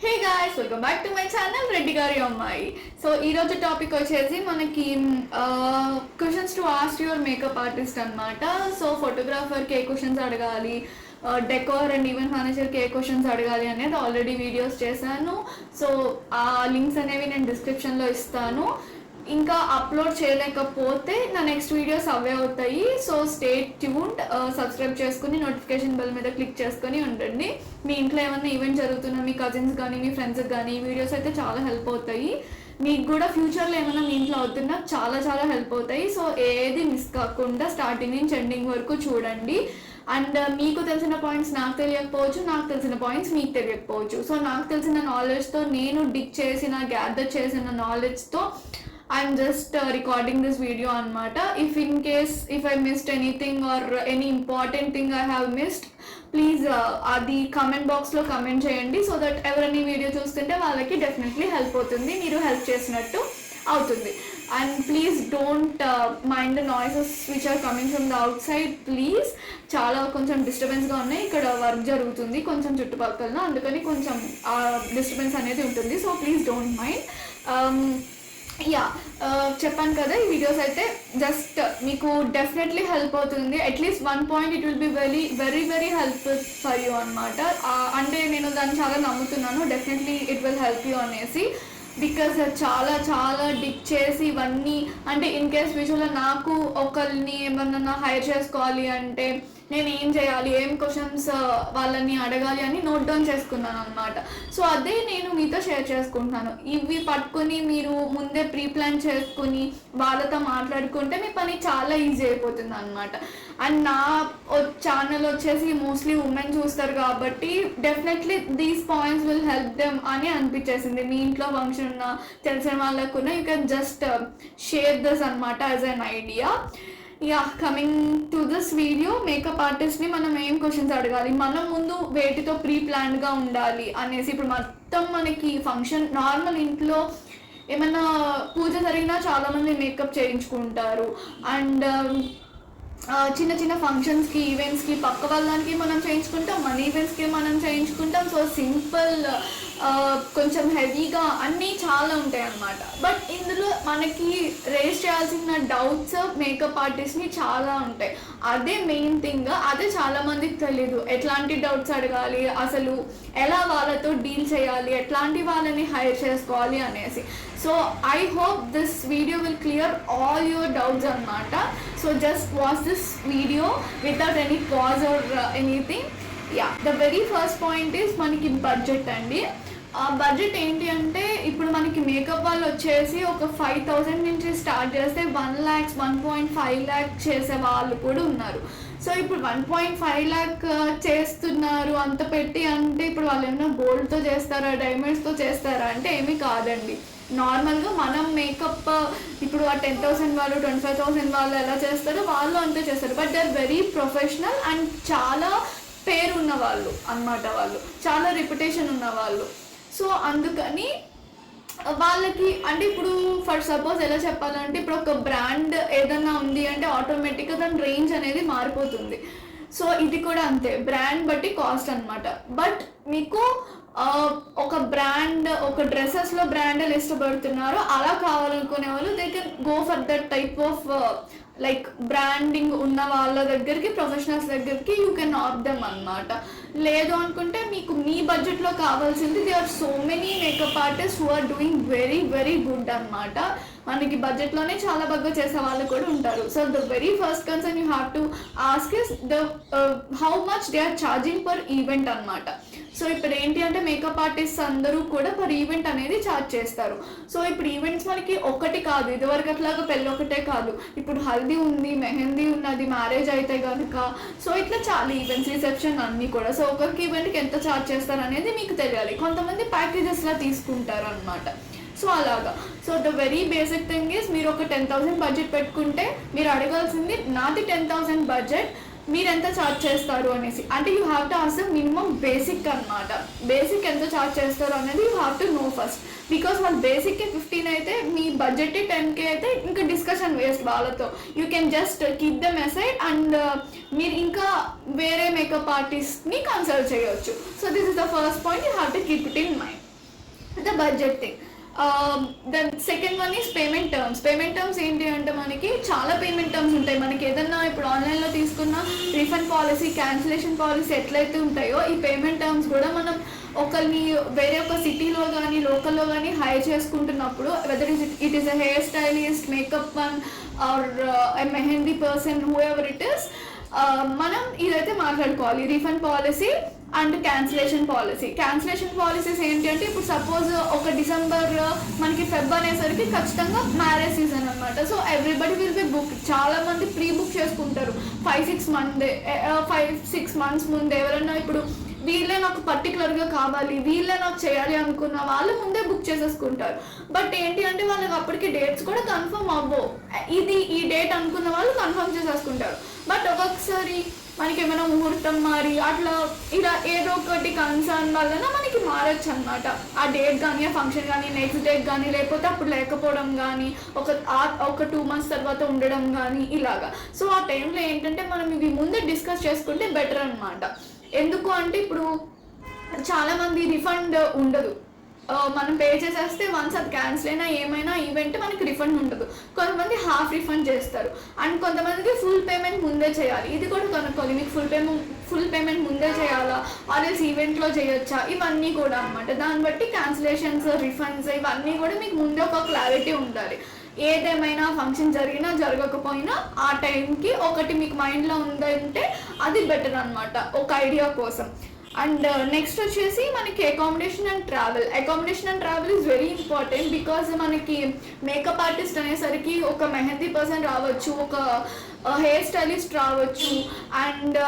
Hey guys, welcome back to my channel Reddy గారి అమ్మాయి. So ఈరోజు టాపిక్ వచ్చేసి మనకి questions to ask your makeup artist అనమాట. సో ఫోటోగ్రాఫర్కి ఏ క్వశ్చన్స్ అడగాలి, డెకోర్ అండ్ ఈవెంట్ మేనేజర్కి ఏ క్వశ్చన్స్ అడగాలి అనేది ఆల్రెడీ వీడియోస్ చేశాను. సో ఆ లింక్స్ అనేవి నేను డిస్క్రిప్షన్లో ఇస్తాను. ఇంకా అప్లోడ్ చేయలేకపోతే నా నెక్స్ట్ వీడియోస్ అవే అవుతాయి. సో స్టే ట్యూన్డ్, సబ్స్క్రైబ్ చేసుకుని నోటిఫికేషన్ బెల్ మీద క్లిక్ చేసుకుని ఉండండి. మీ ఇంట్లో ఏమైనా ఈవెంట్ జరుగుతున్నా మీ కజిన్స్ కానీ మీ ఫ్రెండ్స్కి కానీ ఈ వీడియోస్ అయితే చాలా హెల్ప్ అవుతాయి. మీకు కూడా ఫ్యూచర్లో ఏమైనా మీ ఇంట్లో అవుతున్నా చాలా చాలా హెల్ప్ అవుతాయి. సో ఏది మిస్ కాకుండా స్టార్టింగ్ నుంచి ఎండింగ్ వరకు చూడండి. అండ్ మీకు తెలిసిన పాయింట్స్ నాకు తెలియకపోవచ్చు, నాకు తెలిసిన పాయింట్స్ మీకు తెలియకపోవచ్చు. సో నాకు తెలిసిన నాలెడ్జ్తో నేను డిక్ చేసిన గ్యాదర్ చేసిన నాలెడ్జ్తో I'm just recording this video anamata. If I missed anything or any important thing I have missed, please adi comment box lo comment cheyandi, so that every video chustunte vallaki definitely help avutundi, meeru help chesinattu avutundi. And please don't mind the noises which are coming from the outside. Please, చాలా కొంచెం disturbance గా ఉన్నాయి. ఇక్కడ work జరుగుతుంది కొంచెం చుట్టుపక్కల, అందుకని కొంచెం డిస్టర్బెన్స్ అనేది ఉంటుంది. So please don't mind. చెప్పాను కదా, ఈ వీడియోస్ అయితే జస్ట్ మీకు డెఫినెట్లీ హెల్ప్ అవుతుంది. At least one point it will be very very very helpful for you అనమాట. అంటే నేను దాన్ని చాలా నమ్ముతున్నాను, definitely it will help you అనేసి. బికాజ్ చాలా చాలా డిక్ చేసి ఇవన్నీ, అంటే ఇన్ కేస్ ఫ్యూచర్లో నాకు ఒకరిని ఏమన్నా హైర్ చేసుకోవాలి అంటే నేను ఏం చేయాలి, ఏం క్వశ్చన్స్ వాళ్ళని అడగాలి అని నోట్ డౌన్ చేసుకున్నాను అనమాట. సో అదే నేను మీతో షేర్ చేసుకుంటున్నాను. ఇవి పట్టుకొని మీరు ముందే ప్రీ ప్లాన్ చేసుకుని వాళ్ళతో మాట్లాడుకుంటే మీ పని చాలా ఈజీ అయిపోతుంది అనమాట. అండ్ నా ఛానల్ వచ్చేసి మోస్ట్లీ ఉమెన్ చూస్తారు కాబట్టి definitely these points will help them అని అనిపించేసింది. మీ ఇంట్లో ఫంక్షన్ ఉన్న తెలిసిన వాళ్ళకున్నా you can just share this అనమాట as an idea. Coming to this video, makeup ఆర్టిస్ట్ని మనం ఏం క్వశ్చన్స్ అడగాలి, మనం ముందు వేటితో ప్రీ ప్లాన్డ్గా ఉండాలి అనేసి. ఇప్పుడు మొత్తం మనకి ఫంక్షన్ నార్మల్ ఇంట్లో ఏమైనా పూజ జరిగినా చాలామంది మేకప్ చేయించుకుంటారు. అండ్ చిన్న చిన్న ఫంక్షన్స్కి ఈవెంట్స్కి పక్క వాళ్ళకి మనం చేయించుకుంటాం, మన ఈవెంట్స్కి మనం చేయించుకుంటాం. సో సింపుల్, కొంచెం హెవీగా అన్నీ చాలా ఉంటాయి అన్నమాట. బట్ ఇందులో మనకి రేస్ చేయాల్సిన డౌట్స్ మేకప్ ఆర్టిస్ట్ని చాలా ఉంటాయి. అదే మెయిన్ థింగ్, అదే చాలామందికి తెలియదు. ఎట్లాంటి డౌట్స్ అడగాలి, అసలు ఎలా వాళ్ళతో డీల్ చేయాలి, ఎట్లాంటి వాళ్ళని హైర్ చేసుకోవాలి అనేసి. So I hope this video will clear all your doubts anamata. So just watch this video without any pause or anything. The very first point is మనకి బడ్జెట్ అండి. బడ్జెట్ ఏంటి అంటే, ఇప్పుడు మనకి మేకప్ వాళ్ళు వచ్చేసి ఒక 5,000 నుంచి స్టార్ట్ చేస్తే 1 lakhs 1.5 lakh చేసే వాళ్ళు కూడా ఉన్నారు. సో ఇప్పుడు 1.5 lakh చేస్తున్నారు అంత పెట్టి అంటే, ఇప్పుడు వాళ్ళు ఏమన్నా గోల్డ్తో చేస్తారా డైమండ్స్తో చేస్తారా అంటే ఏమీ కాదండి. నార్మల్గా మనం మేకప్ ఇప్పుడు ఆ 10,000 వాళ్ళు 25,000 వాళ్ళు ఎలా చేస్తారో వాళ్ళు అంతే చేస్తారు. But they are very professional and చాలా పేరు ఉన్న వాళ్ళు అన్నమాట, వాళ్ళు చాలా రెప్యుటేషన్ ఉన్న వాళ్ళు. సో అందుకని వాళ్ళకి అంటే ఇప్పుడు ఫర్ సపోజ్ ఎలా చెప్పాలంటే, ఇప్పుడు ఒక బ్రాండ్ ఏదన్నా ఉంది అంటే ఆటోమేటిక్గా దాని రేంజ్ అనేది మారిపోతుంది. సో ఇది కూడా అంతే, బ్రాండ్ బట్టి కాస్ట్ అనమాట. బట్ మీకు ఒక బ్రాండ్, ఒక డ్రెస్సెస్లో బ్రాండ్లు ఇష్టపడుతున్నారో అలా కావాలనుకునే వాళ్ళు they can go for that type of like branding ఉన్న వాళ్ళ దగ్గరికి, ప్రొఫెషనల్స్ దగ్గరికి యూ కెన్ ఆప్ దెమ్ అనమాట. లేదు అనుకుంటే మీకు మీ బడ్జెట్లో కావాల్సింది, they are so many makeup artist who are doing very very good అనమాట. మనకి బడ్జెట్లోనే చాలా బాగా చేసే వాళ్ళు కూడా ఉంటారు. So the very first concern you have to ask is the how much they are charging per event అనమాట. సో ఇప్పుడు ఏంటి అంటే, మేకప్ ఆర్టిస్ట్ అందరూ కూడా పర్ ఈవెంట్ అనేది ఛార్జ్ చేస్తారు. సో ఇప్పుడు ఈవెంట్స్ మనకి ఒకటి కాదు, ఇదివరకు అట్లాగా పెళ్ళి ఒకటే కాదు, ఇప్పుడు హల్దీ ఉంది, మెహందీ ఉన్నది, మ్యారేజ్ అయితే కనుక. సో ఇట్లా చాలా ఈవెంట్స్, రిసెప్షన్ అన్నీ కూడా. సో ఒక్కొక్క ఈవెంట్కి ఎంత ఛార్జ్ చేస్తారు అనేది మీకు తెలియాలి. కొంతమంది ప్యాకేజెస్లా తీసుకుంటారు అనమాట. సో అలాగా. So the very basic thing is, మీరు ఒక 10,000 బడ్జెట్ పెట్టుకుంటే మీరు అడగాల్సింది, నాది 10,000 బడ్జెట్, మీరు ఎంత ఛార్జ్ చేస్తారు అనేసి. అంటే you have to ask minimum basic అనమాట. బేసిక్ ఎంత ఛార్జ్ చేస్తారు అనేది you have to know first. Because వాళ్ళు బేసిక్కి 15 అయితే మీ బడ్జెట్ 10K అయితే ఇంకా డిస్కషన్ వేస్ట్ వాళ్ళతో. You can just keep them aside and మీరు ఇంకా వేరే మేకప్ ఆర్టిస్ట్ని కన్సల్ట్ చేయొచ్చు. So this is the first point, you have to keep it in mind. Budget thing. Then second one is payment terms. Payment terms ఏంటి అంటే మనకి చాలా payment terms ఉంటాయి. మనకి ఏదన్నా ఇప్పుడు ఆన్లైన్లో తీసుకున్న రీఫండ్ పాలసీ, క్యాన్సిలేషన్ పాలసీ ఎట్లయితే ఉంటాయో ఈ పేమెంట్ టర్మ్స్ కూడా మనం ఒకరిని వేరే ఒక సిటీలో కానీ లోకల్లో కానీ హైర్ చేసుకుంటున్నప్పుడు, whether it is a hair stylist, makeup one or mehndi person, whoever it is, మనం ఇదైతే మాట్లాడుకోవాలి. Refund policy and cancellation policy. Cancellation policies ఏంటి అంటే ఇప్పుడు సపోజ్ ఒక డిసెంబర్ మనకి ఫెబ్ అనేసరికి ఖచ్చితంగా మ్యారేజ్ సీజన్ అనమాట. So everybody will be book. చాలా మంది ప్రీ బుక్ చేసుకుంటారు 5-6 months ముందే. ఎవరైనా ఇప్పుడు వీళ్ళే నాకు పర్టికులర్గా కావాలి, వీళ్ళే నాకు చేయాలి అనుకున్న వాళ్ళు ముందే బుక్ చేసేసుకుంటారు. బట్ ఏంటి అంటే వాళ్ళకి అప్పటికి డేట్స్ కూడా కన్ఫర్మ్ అవ్వవు. ఇది ఈ డేట్ అనుకున్న వాళ్ళు కన్ఫర్మ్ చేసేసుకుంటారు. బట్ ఒక్కొక్కసారి మనకి ఏమైనా ముహూర్తం మారి అట్లా ఇలా ఏదో ఒకటి కన్సర్న్ వలన మనకి మారచ్చు అనమాట. ఆ డేట్ కానీ, ఆ ఫంక్షన్ కానీ నెక్స్ట్ డేట్ కానీ, లేకపోతే అప్పుడు లేకపోవడం కానీ, ఒక 2 months తర్వాత ఉండడం కానీ ఇలాగా. సో ఆ టైంలో ఏంటంటే మనం ఇవి ముందే డిస్కస్ చేసుకుంటే బెటర్ అనమాట. ఎందుకు అంటే ఇప్పుడు చాలామంది రిఫండ్ ఉండదు. మనం పే చేసేస్తే వన్స్ అది క్యాన్సిల్ అయినా ఏమైనా ఈవెంట్ మనకి రిఫండ్ ఉండదు. కొంతమంది హాఫ్ రిఫండ్ చేస్తారు అండ్ కొంతమందికి ఫుల్ పేమెంట్ ముందే చేయాలి. ఇది కూడా కనుక్కోవాలి. మీకు ఫుల్ పేమెంట్ ముందే చేయాలా, ఆర్ఎల్స్ ఈవెంట్లో చేయొచ్చా, ఇవన్నీ కూడా అనమాట. దాన్ని బట్టి క్యాన్సిలేషన్స్, రిఫండ్స్ ఇవన్నీ కూడా మీకు ముందే ఒక క్లారిటీ ఉండాలి. ఏదేమైనా ఫంక్షన్ జరిగినా జరగకపోయినా ఆ టైంకి ఒకటి మీకు మైండ్లో ఉందంటే అది బెటర్ అనమాట, ఒక ఐడియా కోసం. అండ్ నెక్స్ట్ వచ్చేసి మనకి accommodation and travel. Accommodation and travel is very important. Because మనకి మేకప్ ఆర్టిస్ట్ అనేసరికి ఒక మెహందీ పర్సన్ రావచ్చు, ఒక హెయిర్ స్టైలిస్ట్ రావచ్చు, and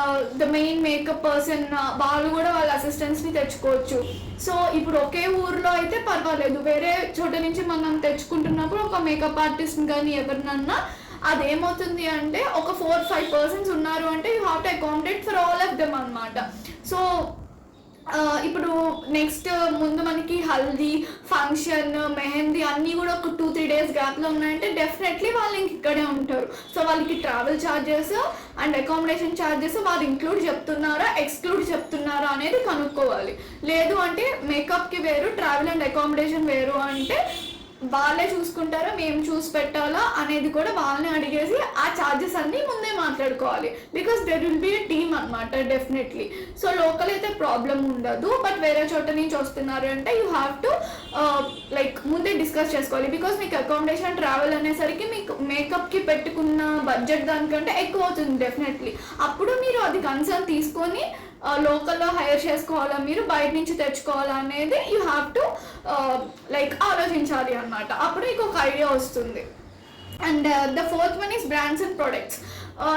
the main makeup person వాళ్ళు కూడా వాళ్ళ అసిస్టెంట్స్ని తెచ్చుకోవచ్చు. సో ఇప్పుడు ఒకే ఊర్లో అయితే పర్వాలేదు, వేరే చోట నుంచి మనం తెచ్చుకుంటున్నప్పుడు ఒక మేకప్ ఆర్టిస్ట్ని కానీ ఎవరినన్నా అదేమవుతుంది అంటే ఒక 4-5 persons ఉన్నారు అంటే you have to accommodate for all of them అనమాట. సో ఇప్పుడు నెక్స్ట్ ముందు మనకి హల్దీ, ఫంక్షన్, మెహందీ అన్నీ కూడా ఒక 2-3 days గ్యాప్లో ఉన్నాయంటే డెఫినెట్లీ వాళ్ళు ఇంక ఇక్కడే ఉంటారు. సో వాళ్ళకి travel charges and accommodation charges వాళ్ళు ఇంక్లూడ్ చెప్తున్నారా, ఎక్స్క్లూడ్ చెప్తున్నారా అనేది కనుక్కోవాలి. లేదు అంటే మేకప్కి వేరు, ట్రావెల్ అండ్ అకామిడేషన్ వేరు అంటే వాళ్ళే చూసుకుంటారా, మేము చూసి పెట్టాలా అనేది కూడా వాళ్ళని అడిగేసి ఆ ఛార్జెస్ అన్నీ ముందే మాట్లాడుకోవాలి. Because there will be a team అనమాట డెఫినెట్లీ. సో లోకల్ అయితే ప్రాబ్లం ఉండదు. బట్ వేరే చోట నుంచి వస్తున్నారు అంటే యూ హ్యావ్ టు లైక్ ముందే డిస్కస్ చేసుకోవాలి. బికాస్ మీకు అకామిడేషన్, ట్రావెల్ అనేసరికి మీకు మేకప్కి పెట్టుకున్న బడ్జెట్ దానికంటే ఎక్కువ అవుతుంది డెఫినెట్లీ. అప్పుడు మీరు అది కన్సర్న్ తీసుకొని లోకల్లో హైర్ చేసుకోవాలా, మీరు బయట నుంచి తెచ్చుకోవాలా అనేది యూ హ్యావ్ టు లైక్ ఆలోచించాలి అనమాట. అప్పుడు మీకు ఒక ఐడియా వస్తుంది. And the fourth one is brands and products.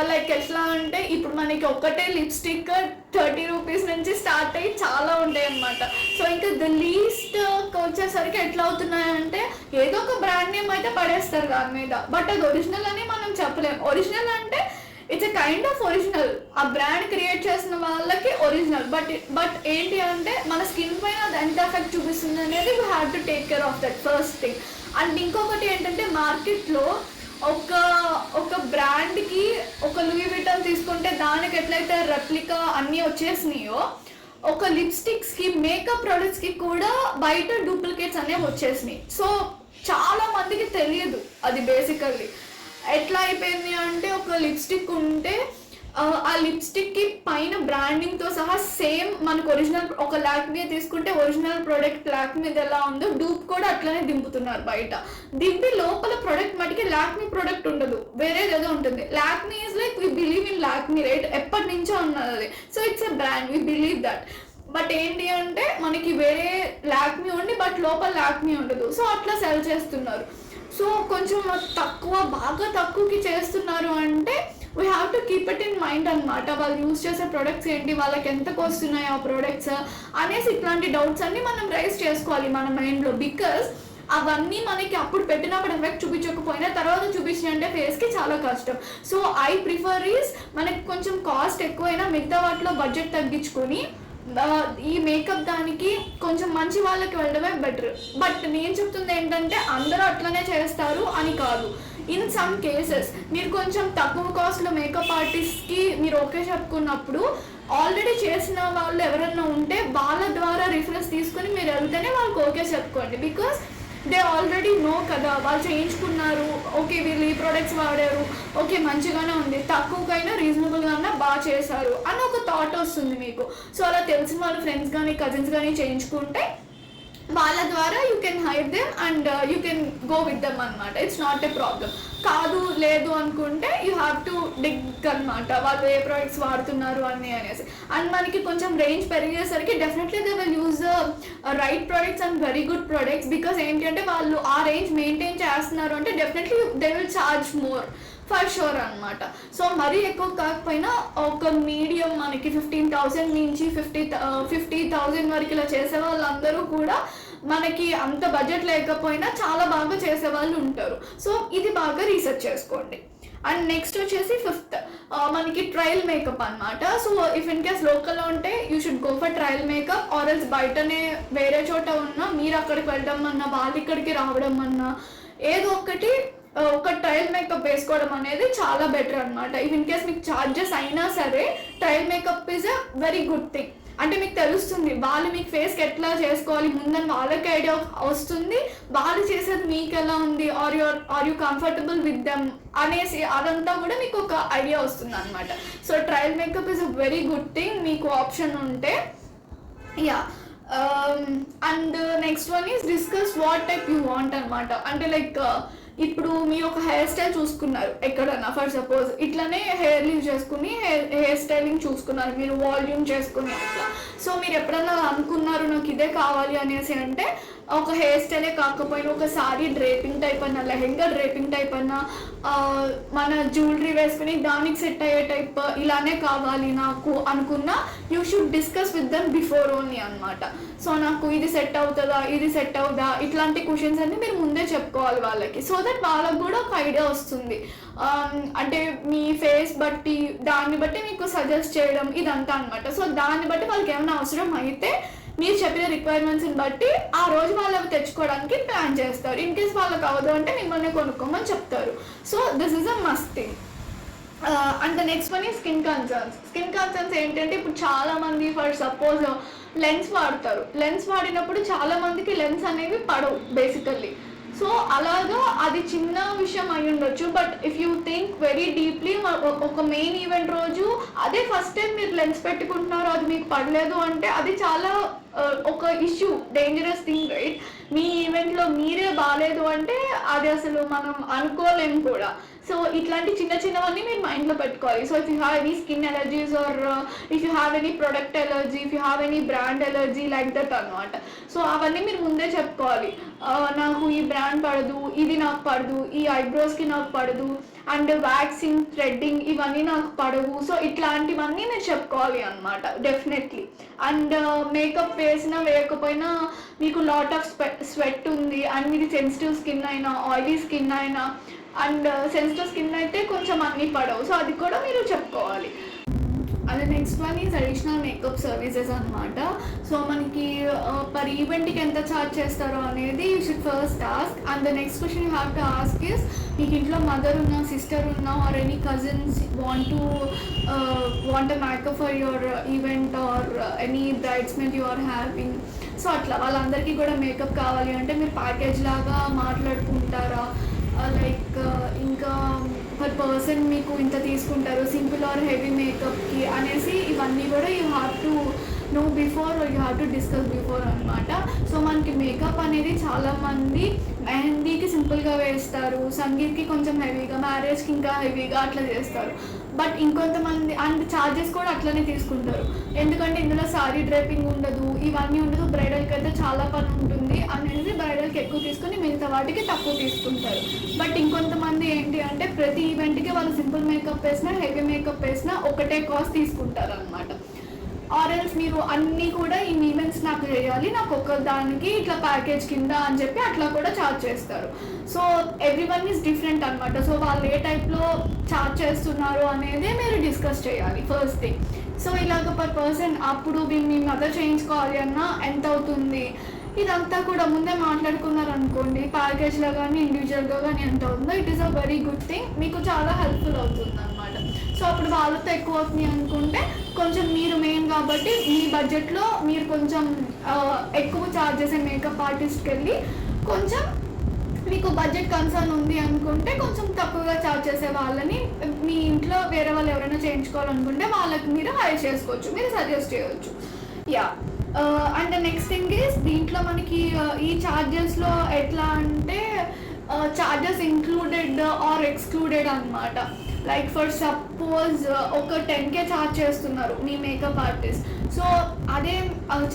Like ఎట్లా అంటే ఇప్పుడు మనకి ఒక్కటే లిప్స్టిక్ 30 rupees నుంచి స్టార్ట్ అయ్యి చాలా ఉంటాయి అనమాట. సో ఇంకా ద లీస్ట్ వచ్చేసరికి ఎట్లా అవుతున్నాయంటే ఏదో ఒక బ్రాండ్ నేమ్ అయితే పడేస్తారు దాని మీద, బట్ అది ఒరిజినల్ అని మనం చెప్పలేం. ఒరిజినల్ అంటే it's a kind of original, ఆ బ్రాండ్ క్రియేట్ చేసిన వాళ్ళకి ఒరిజినల్. బట్ ఏంటి అంటే మన స్కిన్ పైన అది ఎంత ఎఫెక్ట్ చూపిస్తుంది అనేది we have to take care of that first thing. And ఇంకొకటి ఏంటంటే మార్కెట్లో ఒక బ్రాండ్కి ఒక లూయి విటాన్ తీసుకుంటే దానికి ఎట్లయితే రెప్లికా అన్నీ వచ్చేసినాయో, ఒక లిప్స్టిక్స్కి, మేకప్ ప్రొడక్ట్స్కి కూడా బయట డూప్లికేట్స్ అనేవి వచ్చేసినాయి. సో చాలా మందికి తెలియదు అది. బేసికల్లీ ఎట్లా అయిపోయింది అంటే ఒక లిప్స్టిక్ ఉంటే ఆ లిప్స్టిక్కి పైన బ్రాండింగ్తో సహా సేమ్ మనకు ఒరిజినల్, ఒక లాక్మీ తీసుకుంటే ఒరిజినల్ ప్రోడక్ట్ లాక్మీది ఎలా ఉందో డూప్ కూడా అట్లనే దింపుతున్నారు బయట. దింపి లోపల ప్రోడక్ట్ మటుకి లాక్మీ ప్రోడక్ట్ ఉండదు, వేరేది ఏదో ఉంటుంది. Lakme is like we believe in Lakme, right? ఎప్పటి నుంచో ఉన్నది అది. So it's a brand, we believe that. But ఏంటి అంటే మనకి వేరే లాక్మీ ఉండి బట్ లోపల లాక్మీ ఉండదు. సో అట్లా సెల్ చేస్తున్నారు. సో కొంచెం బాగా తక్కువకి చేస్తున్నారు అంటే we have to keep it in mind అనమాట. వాళ్ళు యూజ్ చేసే ప్రొడక్ట్స్ ఏంటి, వాళ్ళకి ఎంతకు వస్తున్నాయి ఆ ప్రొడక్ట్స్ అనేసి ఇట్లాంటి డౌట్స్ అన్ని మనం రైజ్ చేసుకోవాలి మన మైండ్లో. బికాస్ అవన్నీ మనకి అప్పుడు పెట్టినప్పుడు ఎఫెక్ట్ చూపించకపోయినా తర్వాత చూపించినంటే ఫేస్కి చాలా కష్టం. సో ఐ ప్రిఫర్ ఈజ్ మనకి కొంచెం కాస్ట్ ఎక్కువైనా మిగతా వాటిలో బడ్జెట్ తగ్గించుకొని ఈ మేకప్ దానికి కొంచెం మంచి వాళ్ళకి వెళ్ళడమే బెటర్. బట్ నేను చెప్తుంది ఏంటంటే అందరూ అట్లనే చేస్తారు అని కాదు. ఇన్ సమ్ కేసెస్ మీరు కొంచెం తక్కువ కాస్ట్లో మేకప్ ఆర్టిస్ట్కి మీరు ఓకే చెప్పుకున్నప్పుడు ఆల్రెడీ చేసిన వాళ్ళు ఎవరన్నా ఉంటే వాళ్ళ ద్వారా రిఫరెన్స్ తీసుకొని మీరు వెళ్తేనే వాళ్ళకి ఓకే చెప్పుకోండి. బికాస్ దే ఆల్రెడీ నో కదా, వాళ్ళు చేయించుకున్నారు, ఓకే వీళ్ళు ఈ ప్రోడక్ట్స్ వాడారు, ఓకే మంచిగానే ఉంది, తక్కువకైనా రీజనబుల్గా బాగా చేశారు అని ఒక థాట్ వస్తుంది మీకు. సో అలా తెలిసిన వాళ్ళ ఫ్రెండ్స్ కానీ కజిన్స్ కానీ చేయించుకుంటే వాళ్ళ ద్వారా you can hire them and you can go with them అనమాట. It's not a problem. కాదు లేదు అనుకుంటే యూ హ్యావ్ టు డిగ్ అనమాట, వాళ్ళు ఏ ప్రోడక్ట్స్ వాడుతున్నారు అని అనేసి. అండ్ మనకి కొంచెం రేంజ్ పెరిగేసరికి definitely they will use right products and very good products. Because ఏంటి అంటే వాళ్ళు ఆ రేంజ్ మెయింటైన్ చేస్తున్నారు అంటే definitely they will charge more for sure అనమాట. సో మరీ ఎక్కువ కాకపోయినా ఒక మీడియం మనకి 15,000 నుంచి 50,000 వరకు ఇలా చేసే వాళ్ళందరూ కూడా మనకి అంత బడ్జెట్ లేకపోయినా చాలా బాగా చేసే వాళ్ళు ఉంటారు. సో ఇది బాగా రీసెర్చ్ చేసుకోండి. అండ్ నెక్స్ట్ వచ్చేసి 5th మనకి ట్రయల్ మేకప్ అనమాట. సో ఇఫ్ ఇన్ కేస్ లోకల్లో ఉంటే you should go for trial makeup or else బయటనే వేరే చోట ఉన్నా మీరు అక్కడికి వెళ్ళడం అన్నా వాళ్ళు ఇక్కడికి రావడం అన్నా ఏదో ఒకటి ఒక ట్రయల్ మేకప్ వేసుకోవడం అనేది చాలా బెటర్ అనమాట. ఇఫ్ ఇన్ కేస్ మీకు ఛార్జెస్ అయినా సరే trial makeup is a very good thing. అంటే మీకు తెలుస్తుంది వాళ్ళు మీకు ఫేస్కి ఎట్లా చేసుకోవాలి ముందని వాళ్ళకి ఐడియా వస్తుంది, వాళ్ళు చేసేది మీకు ఎలా ఉంది, are you comfortable with them అనేసి అదంతా కూడా మీకు ఒక ఐడియా వస్తుంది అనమాట. So trial makeup is a very good thing మీకు ఆప్షన్ ఉంటే. Yeah and next one is discuss what type you want అనమాట. అంటే లైక్ ఇప్పుడు మీరు ఒక హెయిర్ స్టైల్ చూసుకున్నారు ఎక్కడన్నా, ఫర్ సపోజ్ ఇట్లానే హెయిర్ లీవ్ చేసుకుని హెయిర్ స్టైలింగ్ చూసుకున్నారు, మీరు వాల్యూమ్ చేసుకున్నారు ఇట్లా. సో మీరు ఎప్పుడన్నా అనుకున్నారు నాకు ఇదే కావాలి అనేసి అంటే ఒక హెయిర్ స్టైలే కాకపోయినా ఒక సారీ డ్రేపింగ్ టైప్ అన్నా, లెహెంగా డ్రేపింగ్ టైప్ అన్నా, మన జ్యువెలరీ వేసుకుని దానికి సెట్ అయ్యే టైప్ ఇలానే కావాలి నాకు అనుకున్నా you should discuss with them before only అనమాట. సో నాకు ఇది సెట్ అవుతుందా, ఇది సెట్ అవుదా, ఇట్లాంటి క్వశ్చన్స్ అన్ని మీరు ముందే చెప్పుకోవాలి వాళ్ళకి. సో దట్ వాళ్ళకు కూడా ఒక ఐడియా వస్తుంది. అంటే మీ ఫేస్ బట్టి దాన్ని బట్టి మీకు సజెస్ట్ చేయడం ఇదంతా అనమాట. సో దాన్ని బట్టి వాళ్ళకి ఏమైనా అవసరం అయితే మీరు చెప్పిన రిక్వైర్మెంట్స్ని బట్టి ఆ రోజు వాళ్ళు అవి తెచ్చుకోవడానికి ప్లాన్ చేస్తారు. ఇన్ కేస్ వాళ్ళకి అవ్వదు అంటే మిమ్మల్ని కొనుక్కోమని చెప్తారు. So this is a must thing. And the next one ఈ స్కిన్ కన్సర్న్స్. స్కిన్ కన్సర్న్స్ ఏంటంటే ఇప్పుడు చాలామంది ఫర్ సపోజ్ లెన్స్ వాడతారు, లెన్స్ వాడినప్పుడు చాలామందికి లెన్స్ అనేవి పడవు బేసికల్లీ. సో అలాగా అది చిన్న విషయం అయి ఉండొచ్చు. But if you think very deeply ఒక మెయిన్ ఈవెంట్ రోజు అదే ఫస్ట్ టైం మీరు లెన్స్ పెట్టుకుంటున్నారు అది మీకు పడలేదు అంటే అది చాలా ఒక ఇష్యూ, డేంజరస్ థింగ్ రైట్. మీ ఈవెంట్లో మీరే బాగాలేదు అంటే అది అసలు మనం అనుకోలేము కూడా. సో ఇట్లాంటి చిన్న చిన్నవన్నీ మీరు మైండ్లో పెట్టుకోవాలి. So if you have any skin allergies or if you have any product allergy, if you have any brand allergy like that అనమాట. సో అవన్నీ మీరు ముందే చెప్పుకోవాలి. నాకు ఈ బ్రాండ్ పడదు, ఇది నాకు పడదు, ఈ ఐబ్రోస్కి నాకు పడదు, అండ్ వ్యాక్సింగ్ థ్రెడ్డింగ్ ఇవన్నీ నాకు పడవు. సో ఇట్లాంటివన్నీ మీరు చెప్పుకోవాలి అనమాట డెఫినెట్లీ. అండ్ మేకప్ వేసినా వేయకపోయినా మీకు లాట్ ఆఫ్ స్వెట్ ఉంది అండ్ మీది సెన్సిటివ్ స్కిన్ అయినా ఆయిలీ స్కిన్ అయినా అండ్ సెన్సిటివ్ స్కిన్ అయితే కొంచెం అన్నీ పడవు. సో అది కూడా మీరు చెప్పుకోవాలి. అది next one is additional makeup services అనమాట. సో మనకి పర్ ఈవెంట్కి ఎంత ఛార్జ్ చేస్తారో అనేది you should first ask. And the next question you have to ask is మీకు ఇంట్లో మదర్ ఉన్నా, సిస్టర్ ఉన్నా or any cousins want a makeup for your event or any bridesmaid you are having. So అట్లా వాళ్ళందరికీ కూడా makeup కావాలి అంటే మీరు ప్యాకేజ్ లాగా మాట్లాడుకుంటారా, లైక్ ఇంకా పర్ పర్సన్ మీకు ఇంత తీసుకుంటారు సింపుల్ ఆర్ హెవీ మేకప్కి అనేసి ఇవన్నీ కూడా you have to no before, you have to discuss before అనమాట. సో మనకి మేకప్ అనేది చాలామంది మెహందీకి సింపుల్గా వేస్తారు, సంగీత్కి కొంచెం హెవీగా, మ్యారేజ్కి ఇంకా హెవీగా అట్లా చేస్తారు. బట్ ఇంకొంతమంది అండ్ ఛార్జెస్ కూడా అట్లనే తీసుకుంటారు. ఎందుకంటే ఇందులో సారీ డ్రైపింగ్ ఉండదు, ఇవన్నీ ఉండదు, బ్రైడల్కి అయితే చాలా పని ఉంటుంది అనేది బ్రైడల్కి ఎక్కువ తీసుకుని మిగతా వాటికి తక్కువ తీసుకుంటారు. బట్ ఇంకొంతమంది ఏంటి అంటే ప్రతి ఈవెంట్కి వాళ్ళు సింపుల్ మేకప్ వేసినా హెవీ మేకప్ వేసినా ఒకటే కాస్ట్ తీసుకుంటారు అనమాట. ఆర్ఎల్స్ మీరు అన్నీ కూడా ఈ ఈవెంట్స్ నాకు చేయాలి, నాకు ఒక దానికి ఇట్లా ప్యాకేజ్ కింద అని చెప్పి అట్లా కూడా ఛార్జ్ చేస్తారు. So every one is different అనమాట. సో వాళ్ళు ఏ టైప్లో ఛార్జ్ చేస్తున్నారు అనేది మీరు డిస్కస్ చేయాలి ఫస్ట్ థింగ్. సో ఇలాగ పర్ పర్సన్ అప్పుడు మీ మదర్ చేయించుకోవాలి అన్నా ఎంత అవుతుంది, ఇదంతా కూడా ముందే మాట్లాడుకున్నారు అనుకోండి, ప్యాకేజ్లో కానీ ఇండివిజువల్గా కానీ ఎంత ఉందో, it is a very good thing, మీకు చాలా హెల్ప్ఫుల్ అవుతుంది అనమాట. సో అప్పుడు వాళ్ళతో ఎక్కువ అవుతుంది అనుకుంటే కొంచెం మీరు మెయిన్ కాబట్టి మీ బడ్జెట్లో మీరు కొంచెం ఎక్కువ ఛార్జ్ చేసే మేకప్ ఆర్టిస్ట్కి వెళ్ళి, కొంచెం మీకు బడ్జెట్ కన్సర్న్ ఉంది అనుకుంటే కొంచెం తక్కువగా ఛార్జ్ చేసే వాళ్ళని మీ ఇంట్లో వేరే వాళ్ళు ఎవరైనా చేయించుకోవాలనుకుంటే వాళ్ళకి మీరు హైర్ చేసుకోవచ్చు, మీరు సజెస్ట్ చేయవచ్చు. Yeah, and next thing is దీంట్లో మనకి ఈ ఛార్జెస్లో ఎట్లా అంటే ఛార్జెస్ ఇంక్లూడెడ్ ఆర్ ఎక్స్క్లూడెడ్ అనమాట. లైక్ ఫర్ సపోజ్ ఒక 10K ఛార్జ్ చేస్తున్నారు మీ మేకప్ ఆర్టిస్ట్, సో అదే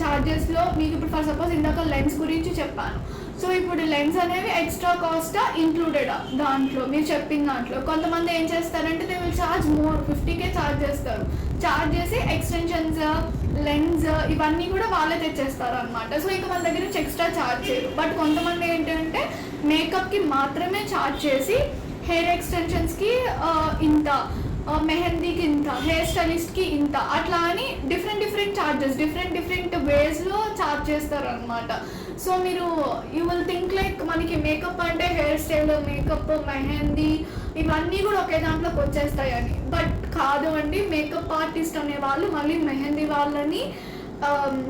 ఛార్జెస్లో మీకు ఇప్పుడు ఫర్ సపోజ్ ఇందాక లెన్స్ గురించి చెప్పాను, సో ఇప్పుడు లెన్స్ అనేవి ఎక్స్ట్రా కాస్టా ఇంక్లూడెడా దాంట్లో మీరు చెప్పిన దాంట్లో. కొంతమంది ఏం చేస్తారంటే they will charge more, 50K charge చేస్తారు, ఛార్జ్ చేసి ఎక్స్టెన్షన్స్ లెన్స్ ఇవన్నీ కూడా వాళ్ళే తెచ్చేస్తారు అనమాట. సో ఇంకా మన దగ్గర నుంచి ఎక్స్ట్రా ఛార్జ్ చేయరు. బట్ కొంతమంది ఏంటంటే మేకప్కి మాత్రమే ఛార్జ్ చేసి హెయిర్ ఎక్స్టెన్షన్స్కి ఇంత, మెహందీకి ఇంత, హెయిర్ స్టైలిస్ట్కి ఇంత, అట్లా అని డిఫరెంట్ ఛార్జెస్ డిఫరెంట్ వేస్లో ఛార్జ్ చేస్తారు అనమాట. సో మీరు యూ విల్ థింక్ లైక్ మనకి మేకప్ అంటే హెయిర్ స్టైల్, మేకప్, మెహందీ ఇవన్నీ కూడా ఒకే దాంట్లోకి వచ్చేస్తాయని. బట్ కాదు అండి, మేకప్ ఆర్టిస్ట్ అనే వాళ్ళు మళ్ళీ మెహందీ వాళ్ళని,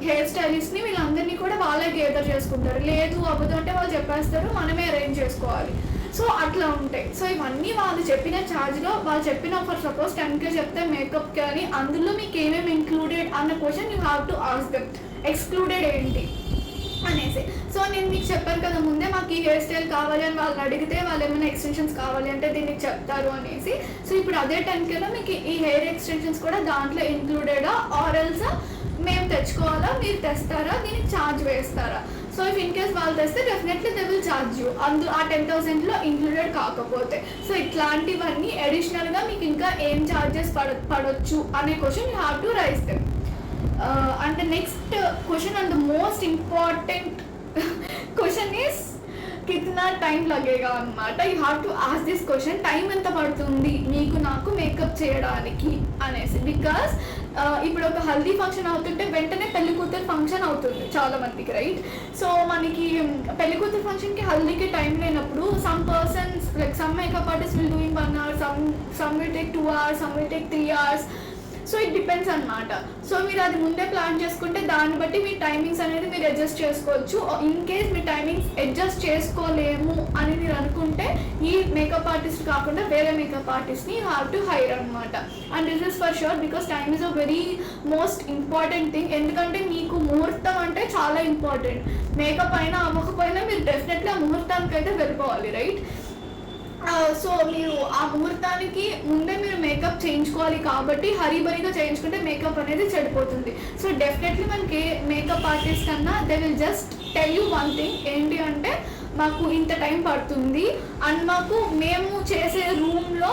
హెయిర్ స్టైలిస్ట్ని వీళ్ళందరినీ కూడా వాళ్ళే గేదర్ చేసుకుంటారు. లేదు అవ్వదు అంటే వాళ్ళు చెప్పేస్తారు, మనమే అరేంజ్ చేసుకోవాలి. సో అట్లా ఉంటాయి. సో ఇవన్నీ వాళ్ళు చెప్పిన ఛార్జ్లో, వాళ్ళు చెప్పిన ఫర్ సపోజ్ 10K చెప్తే మేకప్ కానీ అందులో మీకు ఏమేమి ఇంక్లూడెడ్ అన్న question you have to ask them, excluded ఏంటి అనేసి. సో నేను మీకు చెప్పాను కదా ముందే, మాకు ఈ హెయిర్ స్టైల్ కావాలి అని వాళ్ళని అడిగితే వాళ్ళు ఏమైనా ఎక్స్టెన్షన్స్ కావాలి అంటే దీనికి చెప్తారు అనేసి. సో ఇప్పుడు అదే 10Kలో మీకు ఈ హెయిర్ ఎక్స్టెన్షన్స్ కూడా దాంట్లో ఇంక్లూడెడా ఆర్ ఎల్స్ మేము తెచ్చుకోవాలా, మీరు తెస్తారా, దీనికి ఛార్జ్ వేస్తారా? సో ఇఫ్ ఇన్ కేస్ వాళ్ళు తెస్తే definitely they will charge you, అందులో ఆ 10,000లో ఇంక్లూడెడ్ కాకపోతే. సో ఇట్లాంటివన్నీ అడిషనల్గా మీకు ఇంకా ఏం ఛార్జెస్ పడొచ్చు అనే question you have to raise them. And next question and the most important question is కిतना టైం లగేగా అనమాట. You have to ask this question, time ఎంత పడుతుంది మీకు నాకు మేకప్ చేయడానికి అనేసి. బికాస్ ఇప్పుడు ఒక హల్దీ ఫంక్షన్ అవుతుంటే వెంటనే పెళ్లి కూతురు ఫంక్షన్ అవుతుంది చాలా మందికి, రైట్? సో మనకి పెళ్లి కూతురు ఫంక్షన్కి హల్దీకి టైం లేనప్పుడు some persons like some makeup artist will doing 1 hour, some will take 2 hours, some will take 3 hours. So it depends అనమాట. సో మీరు అది ముందే ప్లాన్ చేసుకుంటే దాన్ని బట్టి మీ టైమింగ్స్ అనేది మీరు అడ్జస్ట్ చేసుకోవచ్చు. In case me timings adjust చేసుకోలేము అని మీరు అనుకుంటే ఈ మేకప్ ఆర్టిస్ట్ కాకుండా వేరే మేకప్ ఆర్టిస్ట్ని యూ హ్యావ్ టు హైర్ అనమాట. And this is for sure because time is a very most important thing. ఎందుకంటే మీకు ముహూర్తం అంటే చాలా ఇంపార్టెంట్. మేకప్ అయినా అవ్వకపోయినా మీరు డెఫినెట్లీ ఆ ముహూర్తానికి అయితే వెళ్ళిపోవాలి, రైట్? సో మీరు ఆ ముహూర్తానికి ముందే మీరు మేకప్ చేయించుకోవాలి కాబట్టి హరీబరీగా చేయించుకుంటే మేకప్ అనేది చెడిపోతుంది. సో డెఫినెట్లీ మనకి మేకప్ ఆర్టిస్ట్ అన్నా they will just tell you one thing, ఏంటి అంటే మాకు ఇంత టైం పడుతుంది అండ్ మాకు మేము చేసే రూమ్లో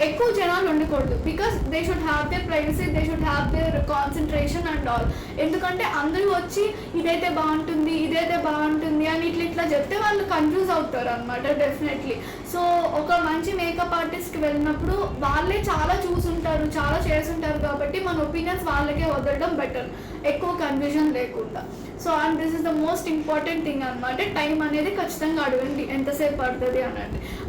ఎక్కువ జనాలు ఉండకూడదు. Because they should have their privacy, they should have their concentration and all. ఎందుకంటే అందరూ వచ్చి ఇదైతే బాగుంటుంది అని ఇట్లా చెప్తే వాళ్ళు కన్ఫ్యూజ్ అవుతారు అనమాట డెఫినెట్లీ. సో ఒక మంచి మేకప్ ఆర్టిస్ట్కి వెళ్ళినప్పుడు వాళ్ళే చాలా చూసుంటారు, చాలా చేసుంటారు కాబట్టి మన ఒపీనియన్స్ వాళ్ళకే వదలడం బెటర్, ఎక్కువ కన్ఫ్యూజన్ లేకుండా. So and this is the most important thing అనమాట. టైం అనేది ఖచ్చితంగా అడగండి ఎంతసేపు పడుతుంది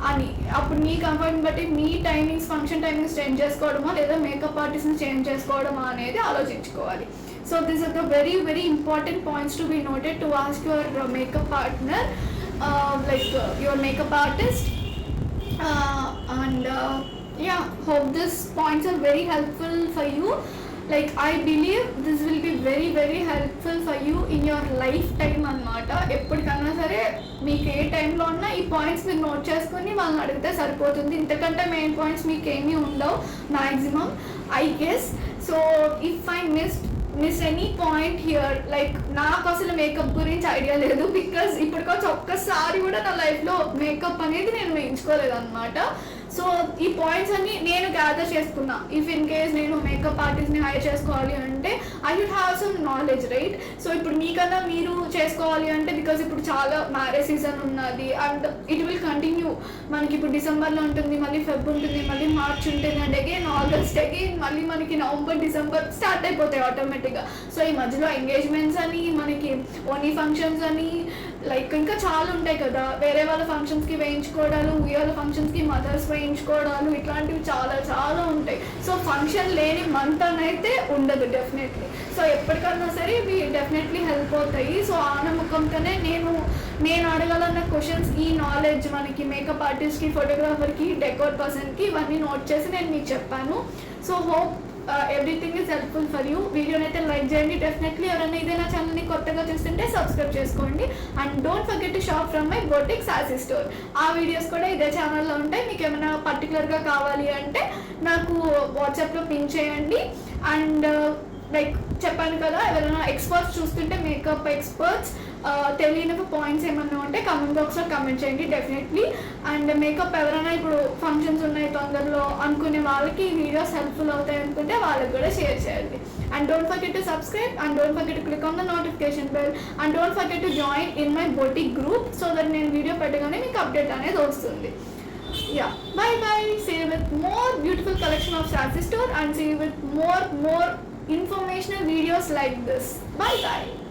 అని. అప్పుడు మీ కంఫర్ట్ని బట్టి మీ టైమింగ్స్, ఫంక్షన్ టైమింగ్స్ చేంజ్ చేసుకోవడమా లేదా మేకప్ ఆర్టిస్ట్ని చేంజ్ చేసుకోవడమా అనేది ఆలోచించుకోవాలి. So this are the very very important points to be noted to ask your makeup partner, like your makeup artist. And yeah, hope these points are very helpful for you. Like I believe this will be very very helpful for you in your lifetime అన్నమాట. ఎప్పటికన్నా సరే మీకు ఏ టైంలో ఉన్నా ఈ points మీరు note చేసుకొని వాళ్ళని అడిగితే సరిపోతుంది. ఇంతకంటే మెయిన్ పాయింట్స్ మీకు ఏమీ ఉండవు maximum, I guess. So if I miss any point here, like నాకు అసలు మేకప్ గురించి ఐడియా లేదు. బికాజ్ ఇప్పటికొచ్చి ఒక్కసారి కూడా నా లైఫ్లో మేకప్ అనేది నేను వేయించుకోలేదు అనమాట. సో ఈ పాయింట్స్ అన్ని నేను గ్యాదర్ చేసుకున్నా. ఇఫ్ ఇన్ కేస్ నేను మేకప్ ఆర్టిస్ట్ని హైర్ చేసుకోవాలి అంటే I should have some knowledge, right? So ఇప్పుడు మీకన్నా మీరు చేసుకోవాలి అంటే, బికాజ్ ఇప్పుడు చాలా మ్యారేజ్ సీజన్ ఉన్నది అండ్ ఇట్ విల్ కంటిన్యూ. మనకి ఇప్పుడు డిసెంబర్లో ఉంటుంది, మళ్ళీ ఫెబ్ ఉంటుంది, మళ్ళీ మార్చ్ ఉంటుంది, అండ్ అగైన్ ఆగస్ట్, అగైన్ మళ్ళీ మనకి నవంబర్ డిసెంబర్ స్టార్ట్ అయిపోతాయి ఆటోమేటిక్గా. సో ఈ మధ్యలో ఎంగేజ్మెంట్స్ అని, మనకి ఓనీ ఫంక్షన్స్ అని, లైక్ ఇంకా చాలా ఉంటాయి కదా. వేరే వాళ్ళ ఫంక్షన్స్కి వేయించుకోవడాలు, వాళ్ళ ఫంక్షన్స్కి మదర్స్ వేయించుకోవడాలు, ఇట్లాంటివి చాలా చాలా ఉంటాయి. సో ఫంక్షన్ లేని మంత్ అని అయితే ఉండదు డెఫినెట్లీ. సో ఎప్పటికన్నా సరే ఇవి డెఫినెట్లీ హెల్ప్ అవుతాయి. సో ఆ నమ్మకంతోనే నేను అడగాలన్న క్వశ్చన్స్, ఈ నాలెడ్జ్ మనకి మేకప్ ఆర్టిస్ట్కి, ఫోటోగ్రాఫర్కి, డెకోర్ పర్సన్కి ఇవన్నీ నోట్ చేసి నేను మీకు చెప్పాను. So hope everything is helpful for you. వీడియోని అయితే లైక్ చేయండి డెఫినెట్లీ. ఎవరైనా ఇదేనా ఛానల్ని కొత్తగా చూస్తుంటే సబ్స్క్రైబ్ చేసుకోండి. And don't forget to shop from my boutique sassy store. ఆ వీడియోస్ కూడా ఇదే ఛానల్లో ఉంటాయి. మీకు ఏమైనా పర్టికులర్గా కావాలి అంటే నాకు వాట్సాప్లో పింక్ చేయండి. అండ్ లైక్ చెప్పాను కదా, ఎవరైనా ఎక్స్పర్ట్స్ చూస్తుంటే, మేకప్ ఎక్స్పర్ట్స్ తెలియని పాయింట్స్ ఏమన్నా ఉంటే కమెంట్ బాక్స్లో కమెంట్ చేయండి డెఫినెట్లీ. అండ్ మేకప్ ఎవరైనా ఇప్పుడు ఫంక్షన్స్ ఉన్నాయి తొందరలో అనుకునే వాళ్ళకి ఈ వీడియోస్ హెల్ప్ఫుల్ అవుతాయి అనుకుంటే వాళ్ళకి కూడా షేర్ చేయండి. And don't forget to subscribe, and don't forget to click on the notification bell, and don't forget to join in my boutique group so that నేను వీడియో పెట్టగానే మీకు అప్డేట్ అనేది వస్తుంది. Yeah, bye bye. See you with more beautiful collection of Sassy Store, and see you with more informational videos like this. Bye bye.